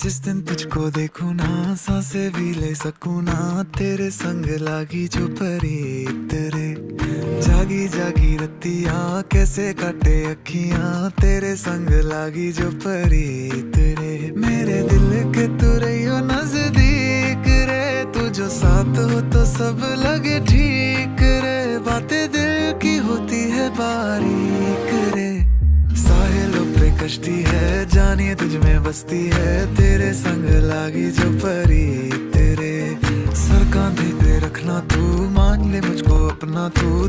जिस दिन तुझको देखूं ना सांसें भी ले सकूं ना, तेरे संग लागी जो परी तेरे। जागी जागी रतिया कैसे काटे अखियां, तेरे संग लागी जो परी तेरे। मेरे दिल के तू रहियो नजदीक रे, तू जो साथ हो तो सब लगे ठीक रे। बातें दिल की होती है बारीक रे, साहिलों पे कश्ती है जानिए तुझ में बसती है, तेरे संग लागी जो परी तेरे। सर कांधे पे रखना तू, मान ले मुझको अपना तू।